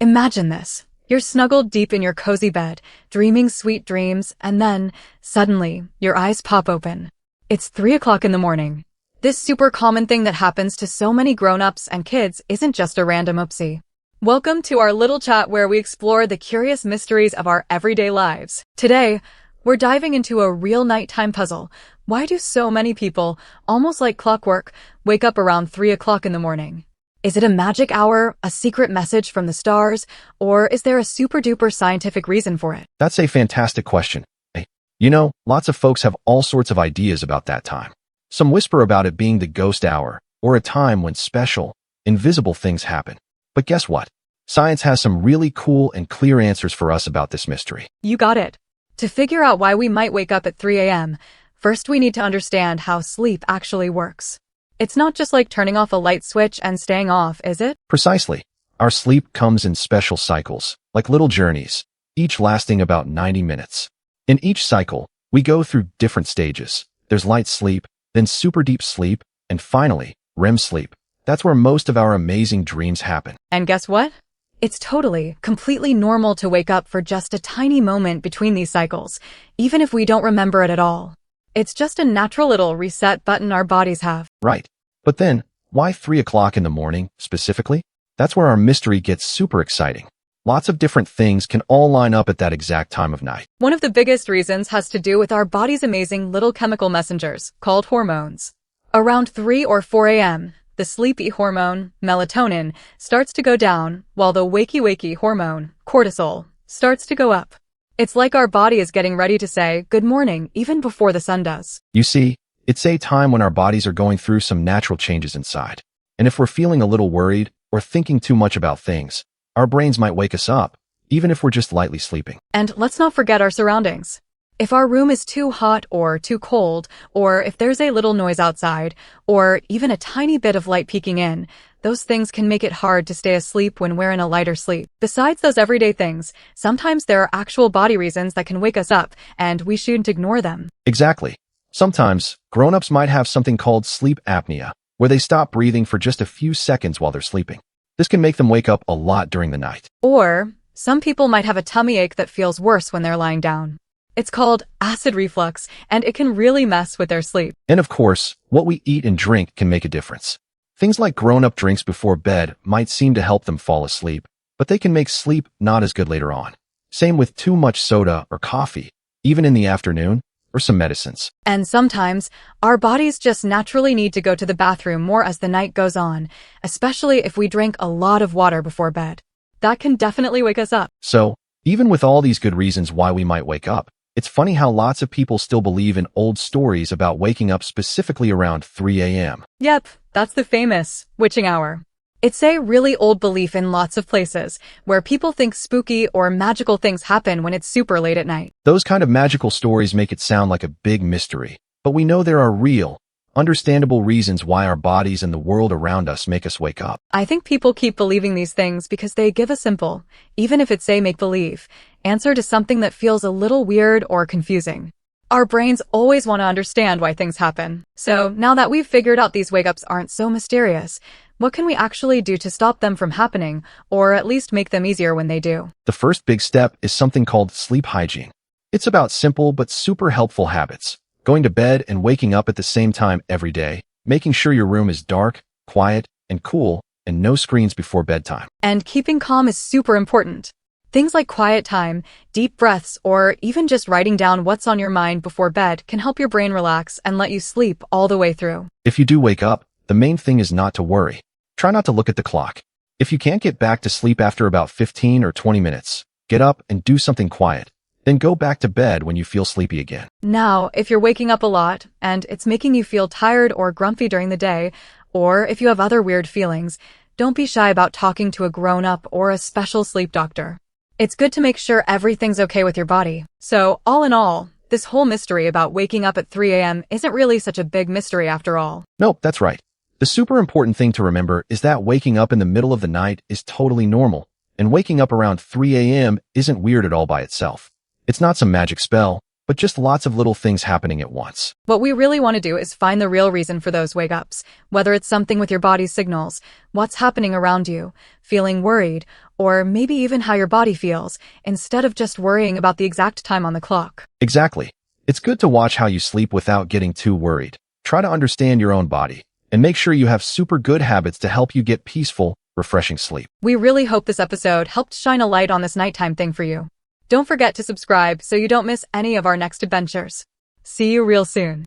Imagine this. You're snuggled deep in your cozy bed, dreaming sweet dreams, and then, suddenly, your eyes pop open. It's 3 o'clock in the morning. This super common thing that happens to so many grown-ups and kids isn't just a random oopsie. Welcome to our little chat where we explore the curious mysteries of our everyday lives. Today, we're diving into a real nighttime puzzle. Why do so many people, almost like clockwork, wake up around 3 o'clock in the morning? Is it a magic hour, a secret message from the stars, or is there a super-duper scientific reason for it? That's a fantastic question. Hey, lots of folks have all sorts of ideas about that time. Some whisper about it being the ghost hour, or a time when special, invisible things happen. But guess what? Science has some really cool and clear answers for us about this mystery. You got it. To figure out why we might wake up at 3 a.m., first we need to understand how sleep actually works. It's not just like turning off a light switch and staying off, is it? Precisely. Our sleep comes in special cycles, like little journeys, each lasting about 90 minutes. In each cycle, we go through different stages. There's light sleep, then super deep sleep, and finally, REM sleep. That's where most of our amazing dreams happen. And guess what? It's completely normal to wake up for just a tiny moment between these cycles, even if we don't remember it at all. It's just a natural little reset button our bodies have. Right. But then, why 3 o'clock in the morning, specifically? That's where our mystery gets super exciting. Lots of different things can all line up at that exact time of night. One of the biggest reasons has to do with our body's amazing little chemical messengers, called hormones. Around 3 or 4 a.m., the sleepy hormone, melatonin, starts to go down, while the wakey hormone, cortisol, starts to go up. It's like our body is getting ready to say good morning even before the sun does. You see, it's a time when our bodies are going through some natural changes inside. And if we're feeling a little worried or thinking too much about things, our brains might wake us up, even if we're just lightly sleeping. And let's not forget our surroundings. If our room is too hot or too cold, or if there's a little noise outside, or even a tiny bit of light peeking in, those things can make it hard to stay asleep when we're in a lighter sleep. Besides those everyday things, sometimes there are actual body reasons that can wake us up, and we shouldn't ignore them. Exactly. Sometimes, grown-ups might have something called sleep apnea, where they stop breathing for just a few seconds while they're sleeping. This can make them wake up a lot during the night. Or, some people might have a tummy ache that feels worse when they're lying down. It's called acid reflux, and it can really mess with their sleep. And of course, what we eat and drink can make a difference. Things like grown-up drinks before bed might seem to help them fall asleep, but they can make sleep not as good later on. Same with too much soda or coffee, even in the afternoon, or some medicines. And sometimes, our bodies just naturally need to go to the bathroom more as the night goes on, especially if we drink a lot of water before bed. That can definitely wake us up. So, even with all these good reasons why we might wake up, it's funny how lots of people still believe in old stories about waking up specifically around 3 a.m. Yep, that's the famous witching hour. It's a really old belief in lots of places, where people think spooky or magical things happen when it's super late at night. Those kind of magical stories make it sound like a big mystery, but we know there are real, understandable reasons why our bodies and the world around us make us wake up. I think people keep believing these things because they give a simple, even if it's a make-believe, answer to something that feels a little weird or confusing. Our brains always want to understand why things happen. So, now that we've figured out these wake-ups aren't so mysterious, what can we actually do to stop them from happening, or at least make them easier when they do? The first big step is something called sleep hygiene. It's about simple but super helpful habits. Going to bed and waking up at the same time every day, making sure your room is dark, quiet, and cool, and no screens before bedtime. And keeping calm is super important. Things like quiet time, deep breaths, or even just writing down what's on your mind before bed can help your brain relax and let you sleep all the way through. If you do wake up, the main thing is not to worry. Try not to look at the clock. If you can't get back to sleep after about 15 or 20 minutes, get up and do something quiet. Then go back to bed when you feel sleepy again. Now, if you're waking up a lot and it's making you feel tired or grumpy during the day, or if you have other weird feelings, don't be shy about talking to a grown-up or a special sleep doctor. It's good to make sure everything's okay with your body. So, all in all, this whole mystery about waking up at 3 a.m. isn't really such a big mystery after all. Nope, that's right. The super important thing to remember is that waking up in the middle of the night is totally normal, and waking up around 3 a.m. isn't weird at all by itself. It's not some magic spell, but just lots of little things happening at once. What we really want to do is find the real reason for those wake-ups, whether it's something with your body's signals, what's happening around you, feeling worried, or maybe even how your body feels, instead of just worrying about the exact time on the clock. Exactly. It's good to watch how you sleep without getting too worried. Try to understand your own body, and make sure you have super good habits to help you get peaceful, refreshing sleep. We really hope this episode helped shine a light on this nighttime thing for you. Don't forget to subscribe so you don't miss any of our next adventures. See you real soon.